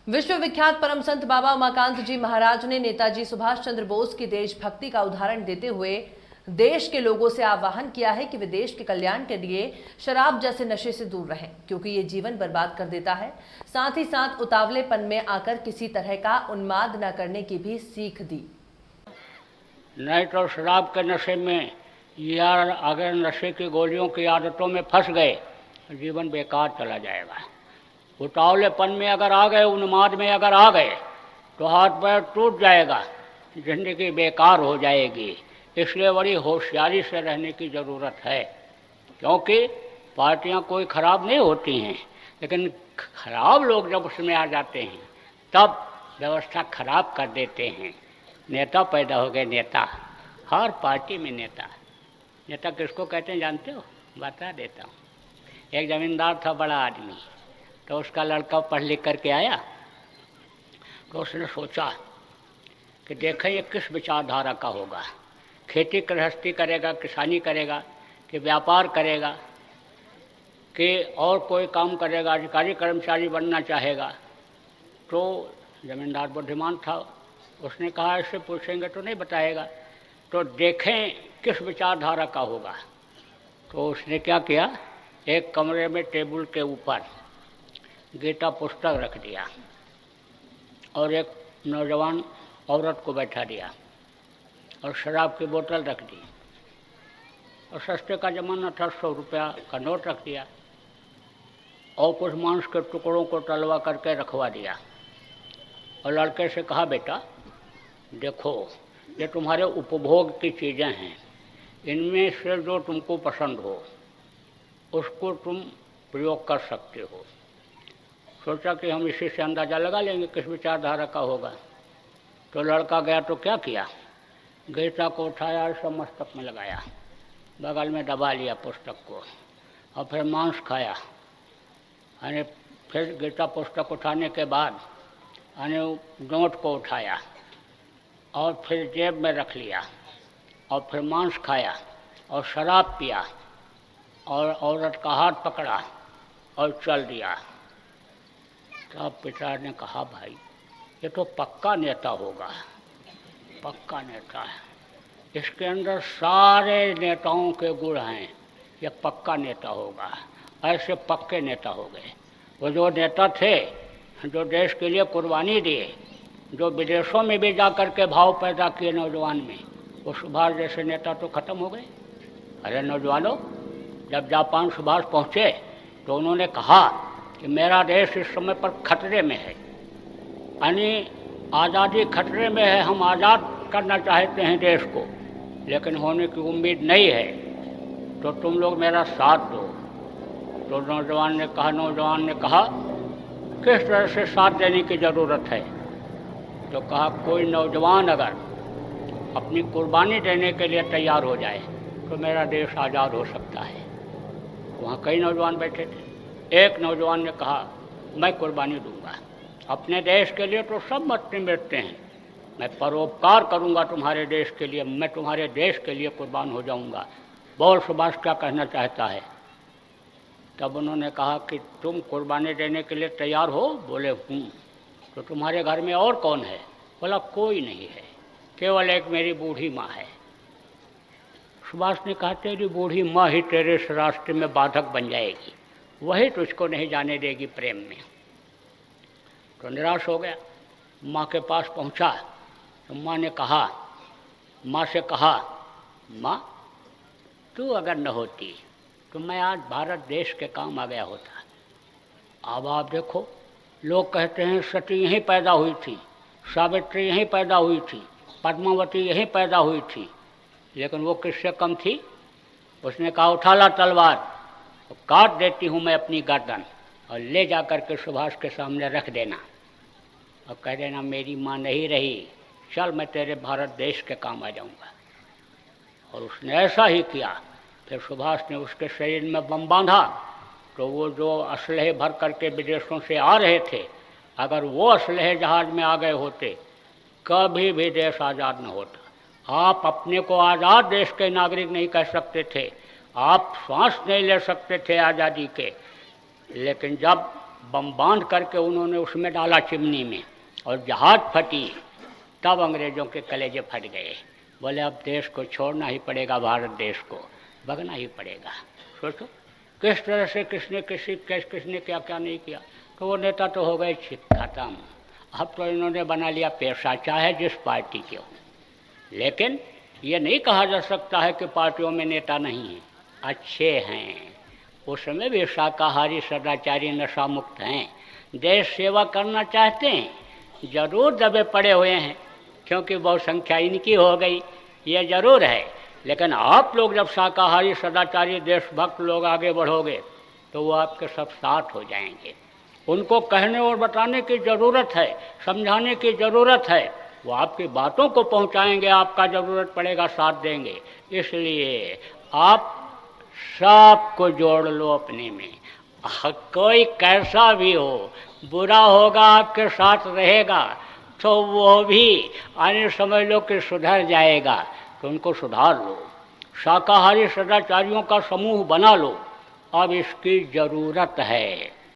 विश्वविख्यात परम संत बाबा उमाकांत जी महाराज ने नेताजी सुभाष चंद्र बोस की देशभक्ति का उदाहरण देते हुए देश के लोगों से आह्वान किया है कि वे देश के कल्याण के लिए शराब जैसे नशे से दूर रहें, क्योंकि ये जीवन बर्बाद कर देता है। साथ ही साथ उतावलेपन में आकर किसी तरह का उन्माद न करने की भी सीख दी। नहीं तो शराब के नशे में या अगर नशे की गोलियों की आदतों में फंस गए तो जीवन बेकार चला जाएगा। उतावलेपन में अगर आ गए, उन्माद में अगर आ गए तो हाथ पैर टूट जाएगा, जिंदगी बेकार हो जाएगी। इसलिए बड़ी होशियारी से रहने की ज़रूरत है, क्योंकि पार्टियां कोई ख़राब नहीं होती हैं, लेकिन खराब लोग जब उसमें आ जाते हैं तब व्यवस्था खराब कर देते हैं। नेता पैदा हो गए, नेता हर पार्टी में नेता। नेता किसको कहते हैं जानते हो? बता देता हूँ। एक ज़मींदार था, बड़ा आदमी, तो उसका लड़का पढ़ लिख करके आया तो उसने सोचा कि देखें ये किस विचारधारा का होगा, खेती गृहस्थी करेगा, किसानी करेगा कि व्यापार करेगा कि और कोई काम करेगा, अधिकारी कर्मचारी बनना चाहेगा। तो ज़मींदार बुद्धिमान था, उसने कहा इससे पूछेंगे तो नहीं बताएगा, तो देखें किस विचारधारा का होगा। तो उसने क्या किया, एक कमरे में टेबल के ऊपर गीता पुस्तक रख दिया और एक नौजवान औरत को बैठा दिया और शराब की बोतल रख दी और सस्ते का ज़माना था, 100 रुपया का नोट रख दिया और कुछ मांस के टुकड़ों को तलवा करके रखवा दिया और लड़के से कहा बेटा देखो ये तुम्हारे उपभोग की चीज़ें हैं, इनमें से जो तुमको पसंद हो उसको तुम प्रयोग कर सकते हो। सोचा कि हम इसी से अंदाज़ा लगा लेंगे किस विचारधारा का होगा। तो लड़का गया तो क्या किया, गीता को उठाया और सब मस्तक में लगाया, बगल में दबा लिया पुस्तक को और फिर मांस खाया। यानी फिर गीता पुस्तक उठाने के बाद यानी नोट को उठाया और फिर जेब में रख लिया और फिर मांस खाया और शराब पिया और औरत का हाथ पकड़ा और चल दिया। तब पिता ने कहा भाई ये तो पक्का नेता होगा, पक्का नेता है, इसके अंदर सारे नेताओं के गुण हैं, ये पक्का नेता होगा। ऐसे पक्के नेता हो गए वो जो नेता थे, जो देश के लिए कुर्बानी दिए, जो विदेशों में भी जा कर के भाव पैदा किए नौजवान में, वो सुभाष जैसे नेता तो खत्म हो गए। अरे नौजवानों, जब जापान सुभाष पहुँचे तो उन्होंने कहा कि मेरा देश इस समय पर खतरे में है, यानी आज़ादी खतरे में है, हम आज़ाद करना चाहते हैं देश को, लेकिन होने की उम्मीद नहीं है, तो तुम लोग मेरा साथ दो। तो नौजवान ने कहा किस तरह से साथ देने की ज़रूरत है। तो कहा कोई नौजवान अगर अपनी कुर्बानी देने के लिए तैयार हो जाए तो मेरा देश आज़ाद हो सकता है। वहाँ कई नौजवान बैठे थे, एक नौजवान ने कहा मैं कुर्बानी दूंगा अपने देश के लिए, तो सब मरते मिटते हैं, मैं परोपकार करूंगा तुम्हारे देश के लिए, मैं तुम्हारे देश के लिए कुर्बान हो जाऊंगा। बोल सुभाष क्या कहना चाहता है। तब उन्होंने कहा कि तुम कुर्बानी देने के लिए तैयार हो? बोले हूँ। तो तुम्हारे घर में और कौन है? बोला कोई नहीं है, केवल एक मेरी बूढ़ी माँ है। सुभाष ने कहा तेरी बूढ़ी माँ ही तेरे इस रास्ते में बाधक बन जाएगी, वही तुझको नहीं जाने देगी प्रेम में। तो निराश हो गया, माँ के पास पहुँचा तो माँ से कहा माँ तू अगर न होती तो मैं आज भारत देश के काम आ गया होता। अब आप देखो, लोग कहते हैं सती यहीं पैदा हुई थी, सावित्री यहीं पैदा हुई थी, पद्मावती यहीं पैदा हुई थी, लेकिन वो किससे कम थी? उसने कहा उठा ला तलवार, तो काट देती हूँ मैं अपनी गर्दन और ले जा कर के सुभाष के सामने रख देना और कह देना मेरी माँ नहीं रही, चल मैं तेरे भारत देश के काम आ जाऊँगा। और उसने ऐसा ही किया। फिर सुभाष ने उसके शरीर में बम बांधा, तो वो जो असलहे भर करके विदेशों से आ रहे थे, अगर वो असलहे जहाज में आ गए होते कभी भी देश आज़ाद न होता। आप अपने को आज़ाद देश के नागरिक नहीं कह सकते थे, आप श्वास नहीं ले सकते थे आज़ादी के, लेकिन जब बम बांध करके उन्होंने उसमें डाला चिमनी में, और जहाज फटी तब अंग्रेज़ों के कलेजे फट गए। बोले अब देश को छोड़ना ही पड़ेगा, भारत देश को भगना ही पड़ेगा। सोचो किस तरह से किसने किसने क्या क्या नहीं किया। तो वो नेता तो हो गए खत्म। अब तो इन्होंने बना लिया पेशा, चाहे जिस पार्टी के हो। लेकिन ये नहीं कहा जा सकता है कि पार्टियों में नेता नहीं हैं, अच्छे हैं। उसमें भी शाकाहारी, सदाचारी, नशा मुक्त हैं, देश सेवा करना चाहते हैं, जरूर दबे पड़े हुए हैं क्योंकि बहुत संख्या इनकी हो गई, ये जरूर है। लेकिन आप लोग जब शाकाहारी, सदाचारी, देशभक्त लोग आगे बढ़ोगे तो वो आपके सब साथ हो जाएंगे। उनको कहने और बताने की ज़रूरत है, समझाने की ज़रूरत है, वो आपकी बातों को पहुंचाएंगे, आपका ज़रूरत पड़ेगा साथ देंगे। इसलिए आप सबको जोड़ लो अपने में। कोई कैसा भी हो, बुरा होगा आपके साथ रहेगा तो वो भी आने समझ लो कि सुधर जाएगा, तो उनको सुधार लो। शाकाहारी सदाचारियों का समूह बना लो, अब इसकी ज़रूरत है।